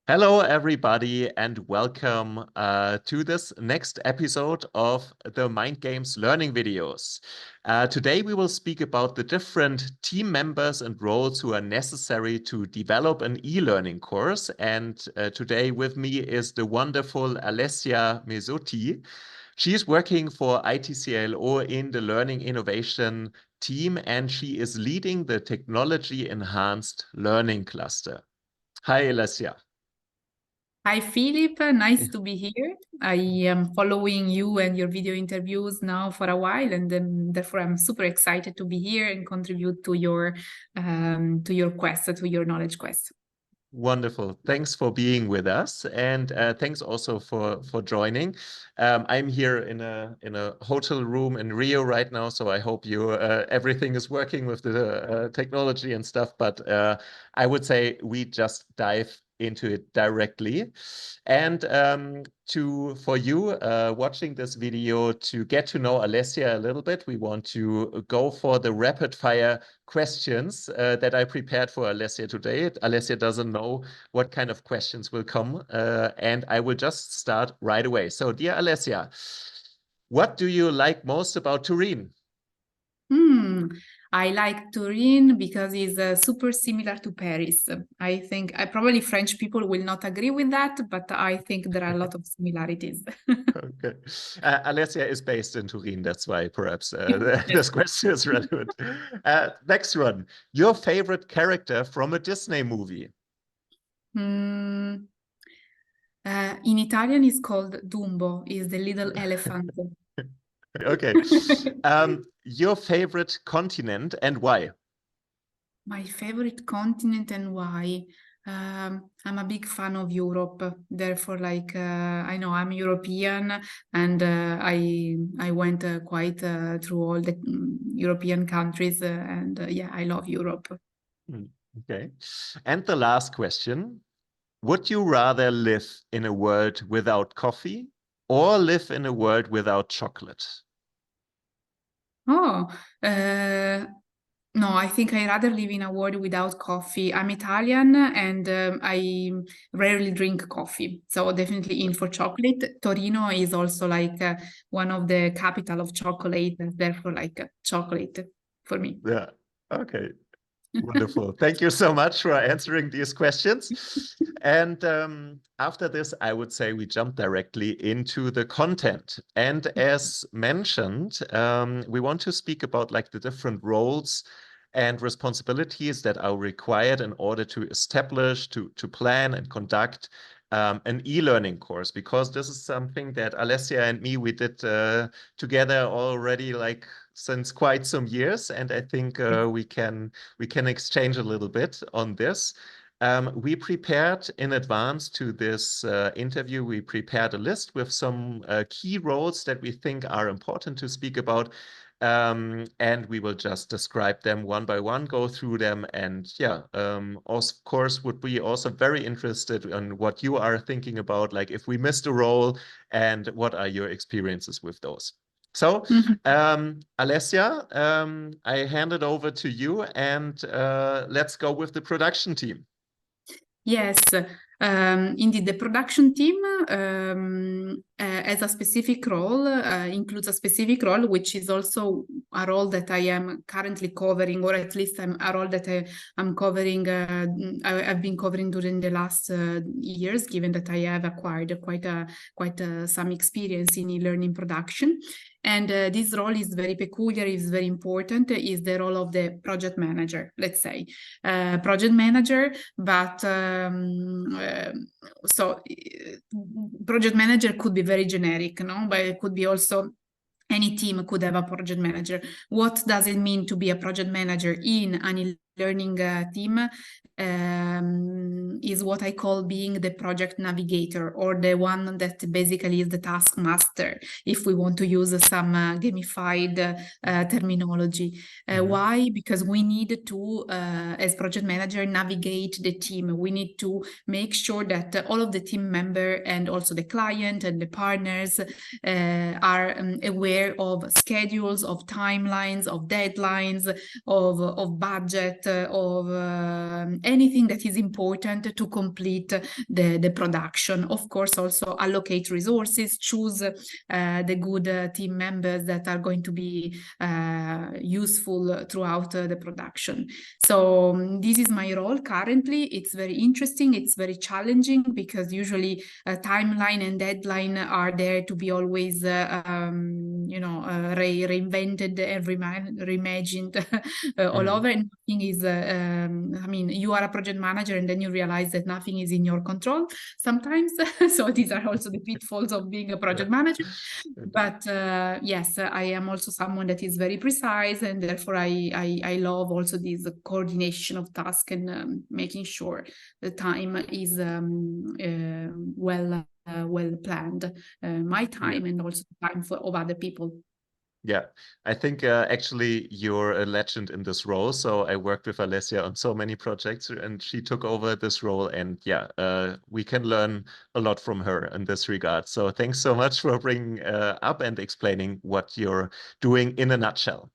Hello, everybody, and welcome to this next episode of the Mind Games learning videos. Today, we will speak about the different team members and roles who are necessary to develop an e-learning course. And today with me is the wonderful Alessia Messuti. She's working for ITCLO in the Learning Innovation team, and she is leading the Technology Enhanced Learning Cluster. Hi, Alessia. Hi, Philip. Nice to be here. I am following you and your video interviews now for a while, and therefore I'm super excited to be here and contribute to your quest, to your knowledge quest. Wonderful. Thanks for being with us, and thanks also for joining. I'm here in a hotel room in Rio right now, so I hope you everything is working with the technology and stuff. But I would say we just dive into it directly. And for you watching this video to get to know Alessia a little bit, we want to go for the rapid fire questions that I prepared for Alessia today. Alessia doesn't know what kind of questions will come, and I will just start right away. So, dear Alessia, what do you like most about Turin? I like Turin because it's super similar to Paris. I think probably French people will not agree with that, but I think there are a lot of similarities. Okay. Alessia is based in Turin, that's why perhaps Yes. this question is relevant. Next one, your favorite character from a Disney movie? In Italian, it's called Dumbo, is the little elephant. Okay. Your favorite continent and why? My favorite continent and why? I'm a big fan of Europe. Therefore, I know I'm European, and I went quite through all the European countries, and yeah, I love Europe. Okay. And the last question, would you rather live in a world without coffee or live in a world without chocolate? Oh, no, I think I rather live in a world without coffee. I'm Italian and I rarely drink coffee, so definitely in for chocolate. Torino is also one of the capital of chocolate, and therefore chocolate for me. Yeah. Okay. Wonderful. Thank you so much for answering these questions. And after this, I would say we jump directly into the content. And as mentioned, we want to speak about the different roles and responsibilities that are required in order to establish, to plan and conduct an e-learning course, because this is something that Alessia and me, we did together already since quite some years. And I think we can exchange a little bit on this. We prepared in advance to this interview, we prepared a list with some key roles that we think are important to speak about. And we will just describe them one by one, go through them. And yeah, of course, would be also very interested in what you are thinking about, like if we missed a role and what are your experiences with those. So, Alessia, I hand it over to you and let's go with the production team. Yes, indeed, the production team has a specific role, includes a specific role, which is also a role that I am currently covering, or at least a role that I'm covering, I've been covering during the last years, given that I have acquired quite some experience in e-learning production. And this role is very peculiar, is very important, is the role of the project manager, let's say. Project manager, but project manager could be very generic, no? But it could be also any team could have a project manager. What does it mean to be a project manager in an e-learning team? Is what I call being the project navigator, or the one that basically is the task master, if we want to use some gamified terminology. Why? Because we need to, as project manager, navigate the team. We need to make sure that all of the team member and also the client and the partners are aware of schedules, of timelines, of deadlines, of budget, of anything that is important to complete the production. Of course, also allocate resources, choose the good team members that are going to be useful throughout the production. So this is my role currently. It's very interesting. It's very challenging because usually timeline and deadline are there to be always, reinvented and reimagined all over. And nothing is, I mean, you are a project manager and then you realize that nothing is in your control sometimes. So these are also the pitfalls of being a project manager. But yes, I am also someone that is very precise, and therefore I love also this coordination of tasks and making sure the time is well planned, my time and also the time of other people. Yeah, I think actually you're a legend in this role. So I worked with Alessia on so many projects, and she took over this role. And yeah, we can learn a lot from her in this regard. So thanks so much for bringing up and explaining what you're doing in a nutshell.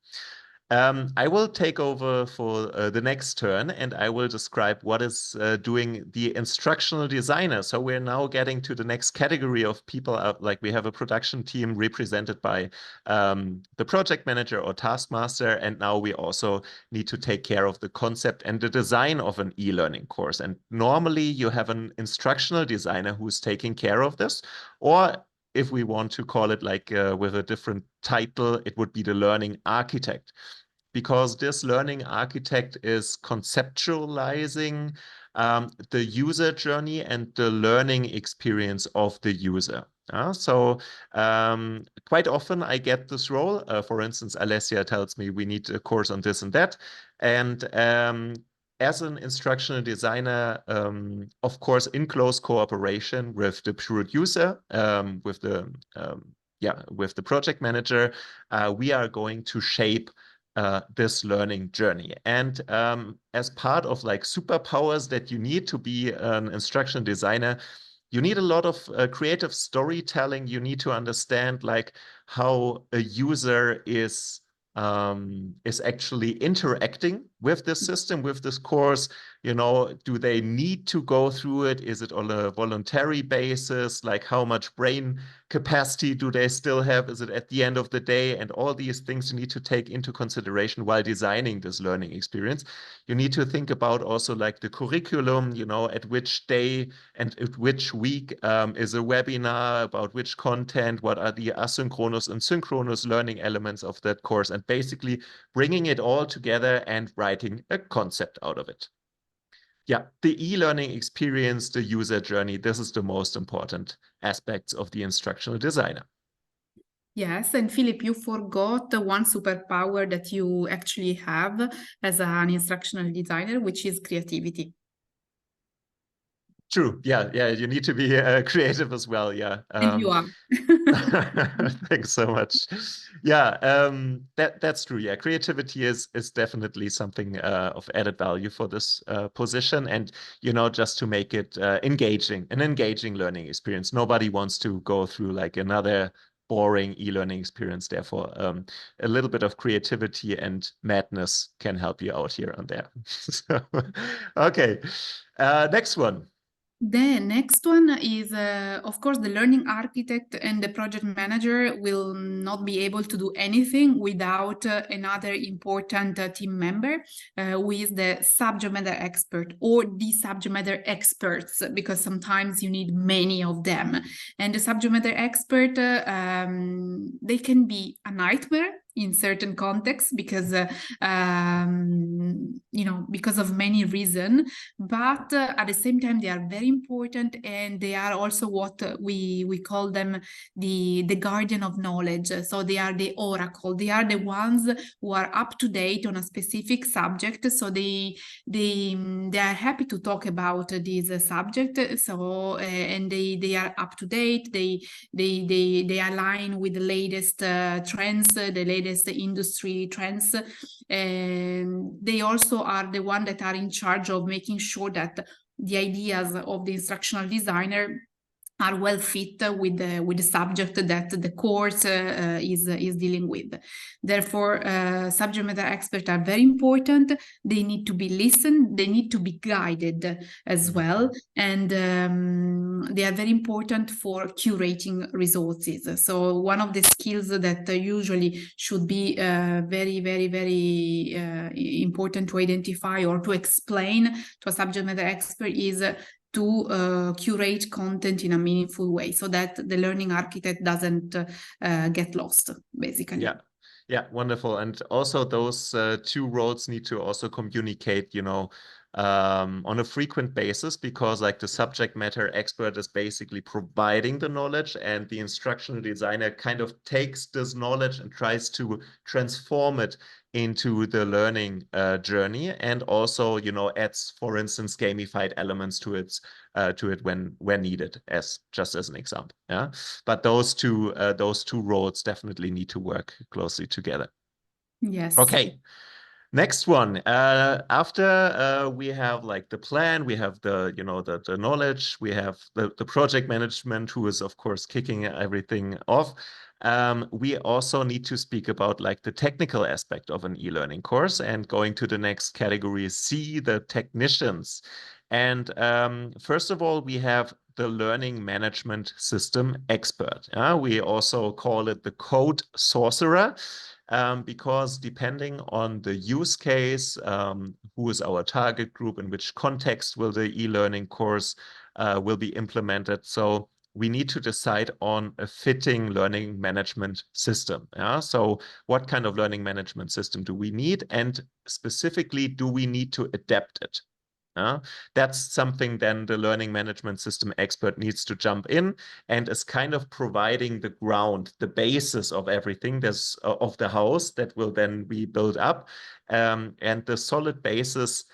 I will take over for the next turn, and I will describe what is doing the instructional designer. So we're now getting to the next category of people. Like we have a production team represented by the project manager or taskmaster, and now we also need to take care of the concept and the design of an e-learning course. And normally you have an instructional designer who's taking care of this, or if we want to call it like with a different title, it would be the learning architect, because this learning architect is conceptualizing the user journey and the learning experience of the user. So quite often I get this role. For instance, Alessia tells me we need a course on this and that. And as an instructional designer, of course, in close cooperation with the producer, with the project manager, we are going to shape this learning journey. And as part of like superpowers that you need to be an instructional designer, you need a lot of creative storytelling. You need to understand like how a user is actually interacting with this system, with this course. You know, do they need to go through it? Is it on a voluntary basis? Like how much brain capacity do they still have? Is it at the end of the day? And all these things you need to take into consideration while designing this learning experience. You need to think about also like the curriculum, you know, at which day and at which week is a webinar, about which content, what are the asynchronous and synchronous learning elements of that course, and basically bringing it all together and writing a concept out of it. Yeah, the e-learning experience, the user journey, this is the most important aspects of the instructional designer. Yes, and Philip, you forgot one superpower that you actually have as an instructional designer, which is creativity. True. Yeah. You need to be creative as well. Yeah. And you are. Thanks so much. Yeah, that's true. Yeah, creativity is definitely something of added value for this position, and you know, just to make it engaging, an engaging learning experience. Nobody wants to go through like another boring e-learning experience. Therefore, a little bit of creativity and madness can help you out here and there. So, okay, next one. The next one is, of course, the learning architect and the project manager will not be able to do anything without another important team member, who is the subject matter expert or the subject matter experts, because sometimes you need many of them. And the subject matter expert, they can be a nightmare in certain contexts because because of many reasons, but at the same time they are very important, and they are also what we call them the guardian of knowledge. So they are the oracle, they are the ones who are up to date on a specific subject, so they are happy to talk about this subject. So and they are up to date, they align with the latest trends, the latest industry trends, and they also are the ones that are in charge of making sure that the ideas of the instructional designer are well fit with the subject that the course is dealing with. Therefore, subject matter experts are very important. They need to be listened. They need to be guided as well, and they are very important for curating resources. So one of the skills that usually should be very, very, very important to identify or to explain to a subject matter expert is to curate content in a meaningful way so that the learning architect doesn't get lost, basically. Yeah. Yeah, wonderful. And also those two roles need to also communicate, you know, on a frequent basis, because like the subject matter expert is basically providing the knowledge, and the instructional designer kind of takes this knowledge and tries to transform it into the learning journey, and also, you know, adds, for instance, gamified elements to it when needed, as just as an example. Yeah, but those two roles definitely need to work closely together. Yes. Okay. Next one, after we have like the plan, we have the, you know, the knowledge, we have the project management, who is of course kicking everything off. We also need to speak about like the technical aspect of an e-learning course, and going to the next category, C, the technicians. And first of all, we have the learning management system expert. We also call it the code sorcerer. Because depending on the use case, who is our target group, in which context will the e-learning course will be implemented. So we need to decide on a fitting learning management system. Yeah? So what kind of learning management system do we need? And specifically, do we need to adapt it? That's something then the learning management system expert needs to jump in and is kind of providing the ground, the basis of everything that's of the house that will then be built up. And the solid basis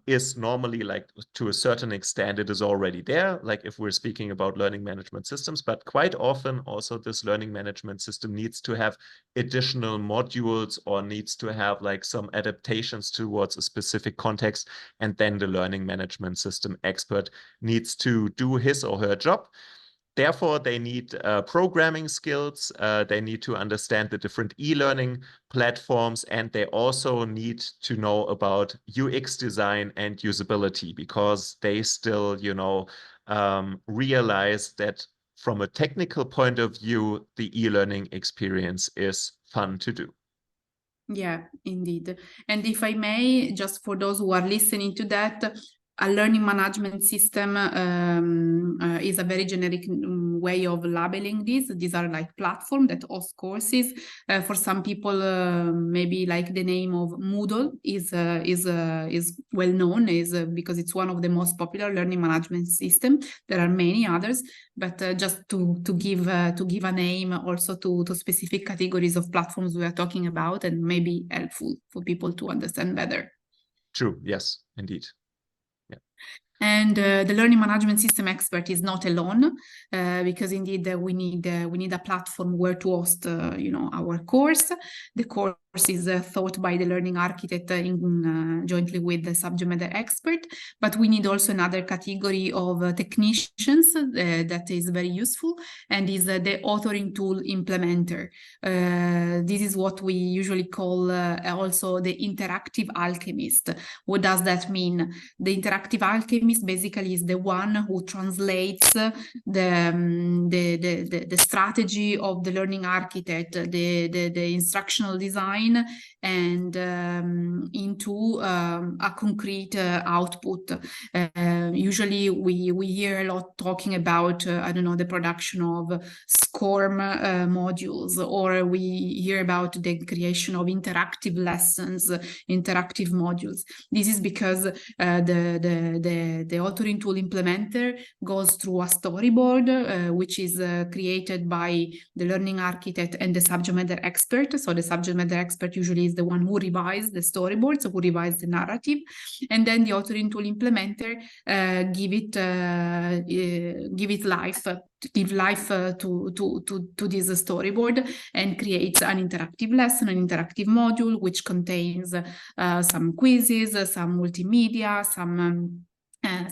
is normally, like, to a certain extent, it is already there, like if we're speaking about learning management systems, but quite often also this learning management system needs to have additional modules or needs to have like some adaptations towards a specific context. And then the learning management system expert needs to do his or her job. Therefore, they need programming skills, they need to understand the different e-learning platforms, and they also need to know about UX design and usability, because they still, you know, realize that from a technical point of view, the e-learning experience is fun to do. Yeah, indeed. And if I may, just for those who are listening to that, a learning management system is a very generic way of labeling this. These are like platforms that host courses. For some people, maybe like the name of Moodle is well known, because it's one of the most popular learning management system. There are many others, but just to give a name also to specific categories of platforms we are talking about, and maybe helpful for people to understand better. True. Yes, indeed. And the learning management system expert is not alone, because indeed we need a platform where to host, our course. The course is thought by the learning architect jointly with the subject matter expert, but we need also another category of technicians that is very useful, and is the authoring tool implementer. This is what we usually call also the interactive alchemist. What does that mean? The interactive alchemist basically is the one who translates the strategy of the learning architect, the instructional design, and into a concrete output. Usually we hear a lot talking about the production of SCORM modules, or we hear about the creation of interactive lessons, interactive modules. This is because the authoring tool implementer goes through a storyboard, which is created by the learning architect and the subject matter expert. So the subject matter expert usually is the one who revises the storyboard, so who revises the narrative, and then the authoring tool implementer give it life. Give life to this storyboard, and creates an interactive lesson, an interactive module, which contains some quizzes, some multimedia, some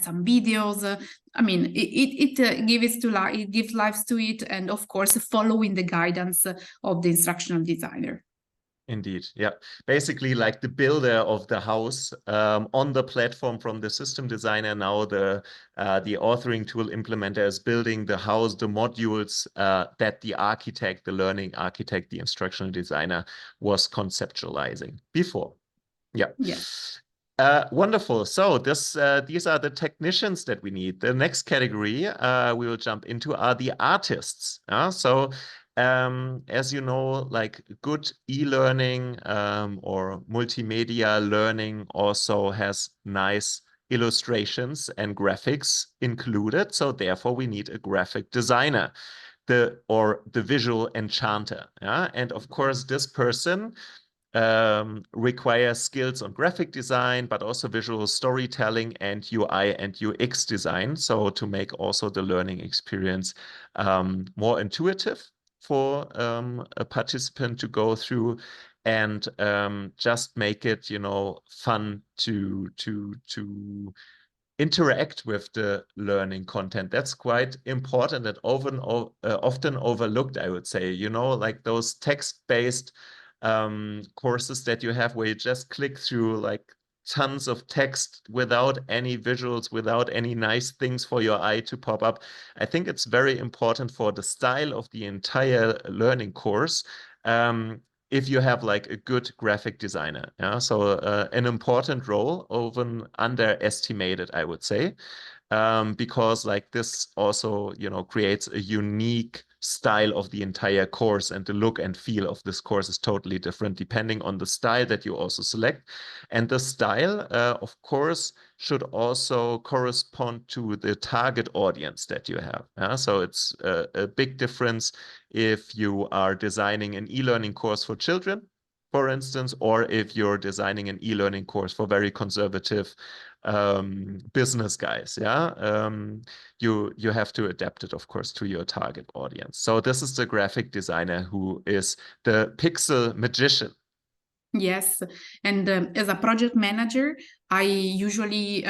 some videos. I mean, it gives to life, it gives life to it, and of course, following the guidance of the instructional designer. Indeed, yeah. Basically, like the builder of the house on the platform from the system designer. Now the authoring tool implementer is building the house, the modules that the architect, the learning architect, the instructional designer was conceptualizing before. Yeah. Yes. Wonderful. So these are the technicians that we need. The next category we will jump into are the artists. So as you know, like good e-learning or multimedia learning also has nice illustrations and graphics included. So therefore we need a graphic designer, the visual enchanter. Yeah? And of course, this person requires skills on graphic design, but also visual storytelling and UI and UX design. So to make also the learning experience more intuitive for a participant to go through, and just make it, you know, fun to interact with the learning content. That's quite important and often overlooked, I would say. You know, like those text-based courses that you have where you just click through like tons of text without any visuals, without any nice things for your eye to pop up. I think it's very important for the style of the entire learning course if you have like a good graphic designer. Yeah, so an important role, often underestimated, I would say, because like this also, you know, creates a unique style of the entire course, and the look and feel of this course is totally different depending on the style that you also select. And the style, of course, should also correspond to the target audience that you have. So it's a big difference if you are designing an e-learning course for children, for instance, or if you're designing an e-learning course for very conservative business guys. You have to adapt it, of course, to your target audience. So this is the graphic designer who is the pixel magician. Yes, and as a project manager, I usually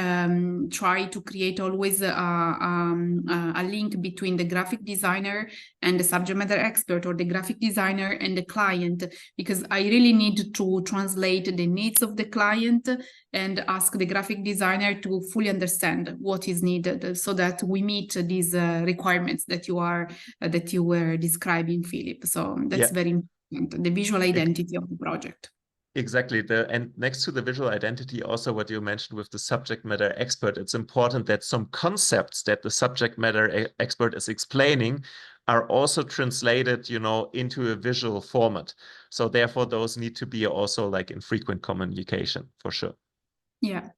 try to create always a link between the graphic designer and the subject matter expert, or the graphic designer and the client, because I really need to translate the needs of the client and ask the graphic designer to fully understand what is needed, so that we meet these requirements that you were describing, Philip. So that's very important, the visual identity of the project. Exactly. And next to the visual identity, also what you mentioned with the subject matter expert, it's important that some concepts that the subject matter expert is explaining are also translated, you know, into a visual format. So therefore, those need to be also like in frequent communication, for sure. Yeah.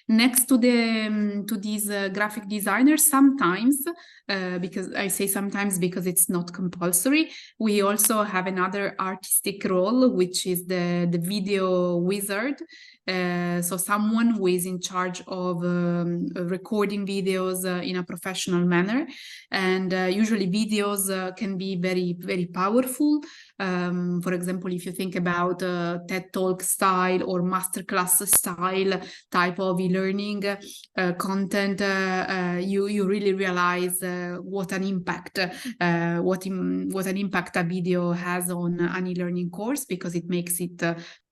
Next to these graphic designers, sometimes, because I say sometimes because it's not compulsory, we also have another artistic role, which is the video wizard. So someone who is in charge of recording videos in a professional manner. And usually videos can be very, very powerful. For example, if you think about TED Talk style or masterclass style type of e-learning content, you really realize what an impact what an impact a video has on an e-learning course, because it makes it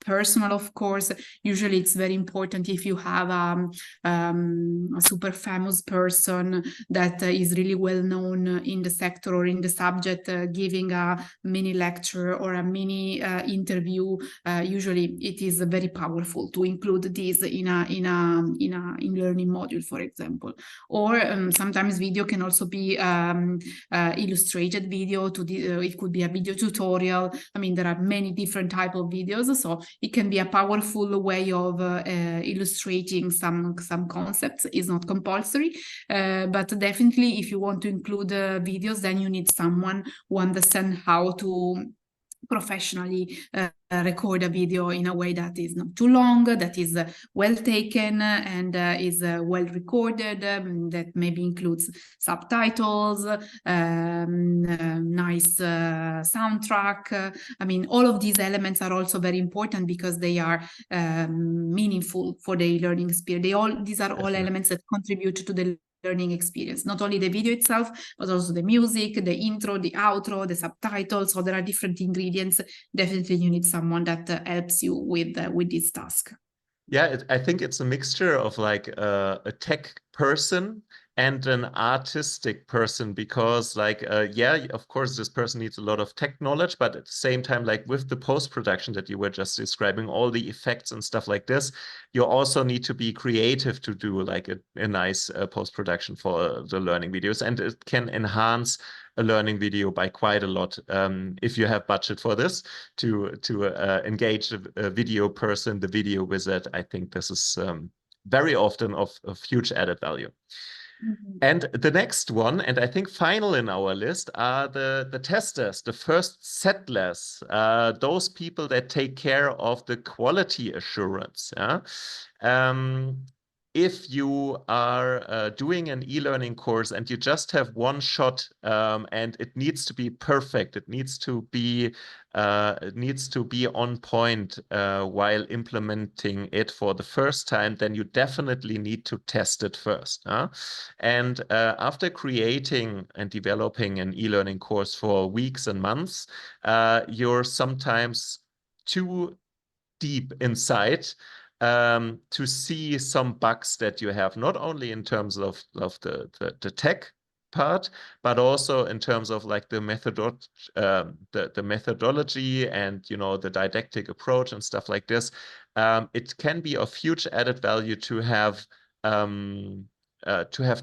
personal, of course. Usually it's very important if you have a super famous person that is really well known in the sector or in the subject, giving a mini lecture or a mini interview. Usually it is very powerful to include this in learning module, for example. Or sometimes video can also be illustrated video. It could be a video tutorial. I mean, there are many different type of videos, so it can be a powerful way of illustrating some concepts. It's not compulsory, but definitely if you want to include videos, then you need someone who understands how to professionally record a video in a way that is not too long, that is well taken, and is well recorded, that maybe includes subtitles, nice soundtrack. I mean, all of these elements are also very important because they are meaningful for the learning experience. These are all elements that contribute to the learning experience, not only the video itself, but also the music, the intro, the outro, the subtitles. So there are different ingredients. Definitely you need someone that helps you with this task. Yeah, I think it's a mixture of like a tech person and an artistic person, because like, yeah, of course, this person needs a lot of tech knowledge, but at the same time, like with the post-production that you were just describing, all the effects and stuff like this, you also need to be creative to do like a nice post-production for the learning videos, and it can enhance a learning video by quite a lot if you have budget for this to engage a video person, the video wizard. I think this is very often of huge added value. Mm-hmm. And the next one, and I think final in our list, are the testers, the first settlers, those people that take care of the quality assurance. Yeah? If you are doing an e-learning course and you just have one shot and it needs to be perfect, it needs to be on point while implementing it for the first time, then you definitely need to test it first. And after creating and developing an e-learning course for weeks and months, you're sometimes too deep inside to see some bugs that you have, not only in terms of the tech part, but also in terms of like the methodology and, you know, the didactic approach and stuff like this. It can be of huge added value to have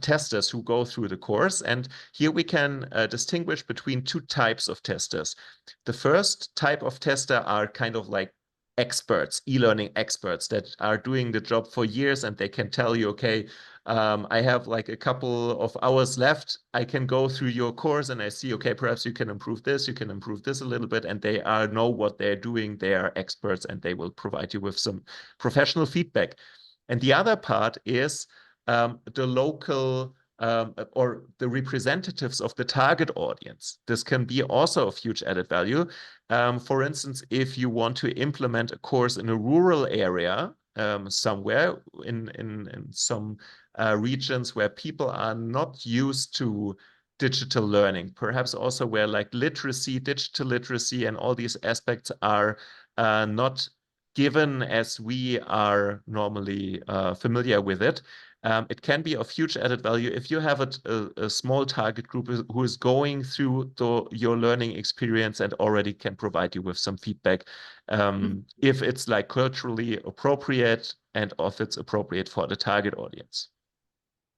testers who go through the course. And here we can distinguish between two types of testers. The first type of tester are kind of like experts, e-learning experts that are doing the job for years, and they can tell you, okay, I have like a couple of hours left. I can go through your course and I see, okay, perhaps you can improve this, a little bit, and they know what they're doing. They are experts and they will provide you with some professional feedback. And the other part is the local or the representatives of the target audience. This can be also of huge added value. For instance, if you want to implement a course in a rural area somewhere in some regions where people are not used to digital learning, perhaps also where like digital literacy and all these aspects are not given as we are normally familiar with it. It can be of huge added value if you have a small target group who is going through your learning experience and already can provide you with some feedback if it's like culturally appropriate and if it's appropriate for the target audience.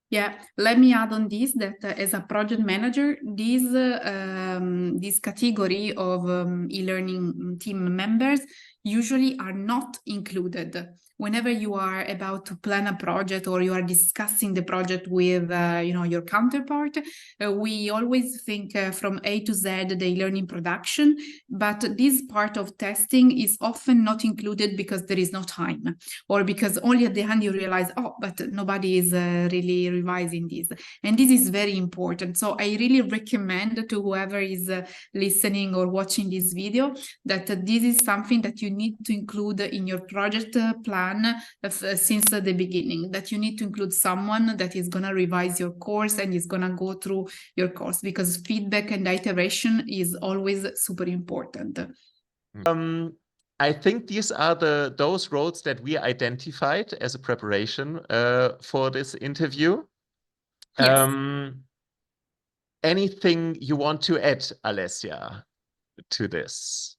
Yeah, let me add on this that as a project manager, this category of e-learning team members usually are not included. Whenever you are about to plan a project or you are discussing the project with your counterpart, we always think from A to Z the learning production, but this part of testing is often not included because there is no time, or because only at the end you realize, oh, but nobody is really revising this. And this is very important. So I really recommend to whoever is listening or watching this video that this is something that you need to include in your project plan since the beginning, that you need to include someone that is going to revise your course and is going to go through your course, because feedback and iteration is always super important. I think these are those roles that we identified as a preparation for this interview. Yes. Anything you want to add, Alessia, to this?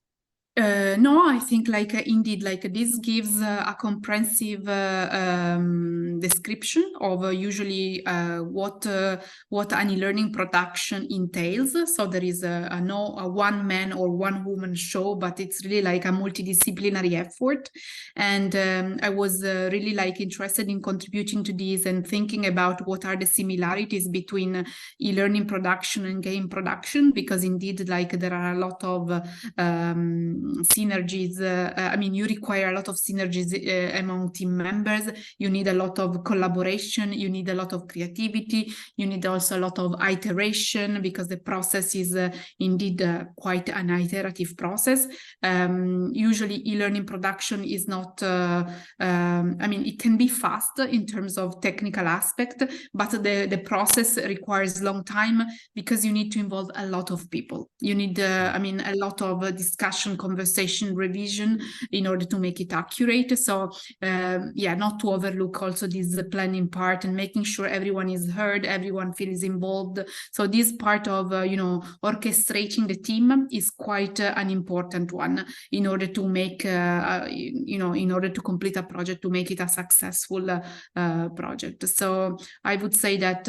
No, I think indeed, this gives a comprehensive description of usually what an e-learning production entails. So there is no a one man or one woman show, but it's really like a multidisciplinary effort. And I was really interested in contributing to this and thinking about what are the similarities between e-learning production and game production, because indeed there are a lot of synergies. I mean, you require a lot of synergies among team members. You need a lot of collaboration. You need a lot of creativity. You need also a lot of iteration, because the process is indeed quite an iterative process. Usually e-learning production is not, I mean, it can be fast in terms of technical aspect, but the process requires long time, because you need to involve a lot of people. You need, I mean, a lot of discussion, conversation, revision in order to make it accurate. So yeah, not to overlook also this planning part and making sure everyone is heard, everyone feels involved. So this part of, you know, orchestrating the team is quite an important one in order to make, you know, in order to complete a project, to make it a successful project. So I would say that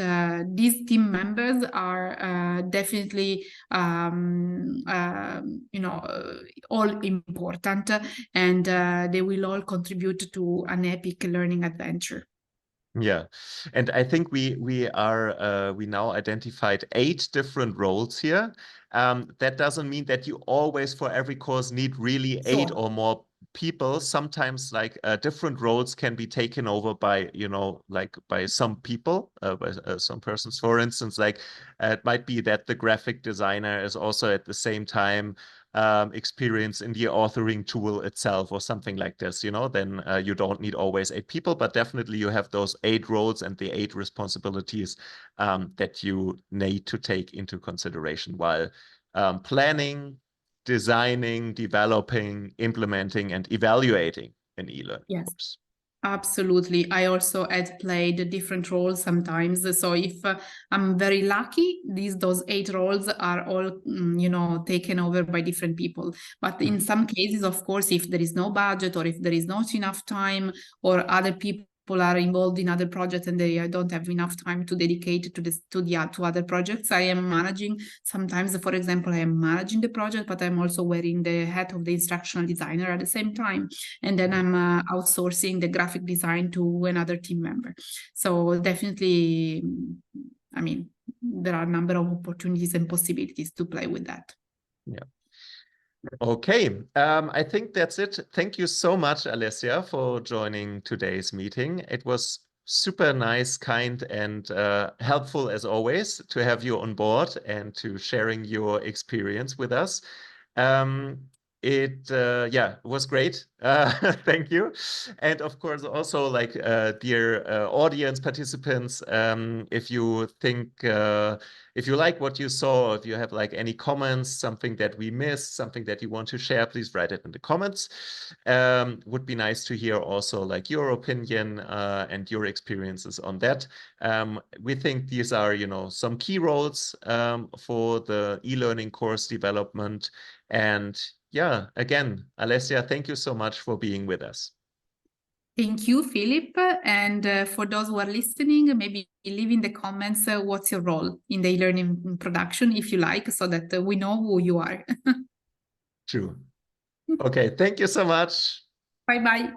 these team members are definitely, you know, all important, and they will all contribute to an epic learning adventure. Yeah, and I think we now identified 8 different roles here. That doesn't mean that you always, for every course, need really 8 Sure. or more people. Sometimes different roles can be taken over by, you know, by some people, by some persons. For instance, it might be that the graphic designer is also at the same time experience in the authoring tool itself or something like this, you know, then you don't need always 8 people, but definitely you have those 8 roles and the 8 responsibilities that you need to take into consideration while planning, designing, developing, implementing, and evaluating an e-learning Yes. course. Absolutely. I also had played different roles sometimes. So if I'm very lucky, those 8 roles are all, you know, taken over by different people. But in some cases, of course, if there is no budget or if there is not enough time, or other people are involved in other projects and they don't have enough time to dedicate to other projects, I am managing. Sometimes, for example, I am managing the project, but I'm also wearing the hat of the instructional designer at the same time. And then I'm outsourcing the graphic design to another team member. So definitely, I mean, there are a number of opportunities and possibilities to play with that. Yeah. Okay, I think that's it. Thank you so much, Alessia, for joining today's meeting. It was super nice, kind, and helpful as always to have you on board and to sharing your experience with us. It was great. Thank you. And of course, also dear audience participants, if you think, if you like what you saw, if you have any comments, something that we missed, something that you want to share, please write it in the comments. Would be nice to hear also your opinion and your experiences on that. We think these are, you know, some key roles for the e-learning course development. And yeah, again, Alessia, thank you so much for being with us. Thank you, Philip. And for those who are listening, maybe leave in the comments what's your role in the e-learning production, if you like, so that we know who you are. True. Okay, thank you so much. Bye-bye.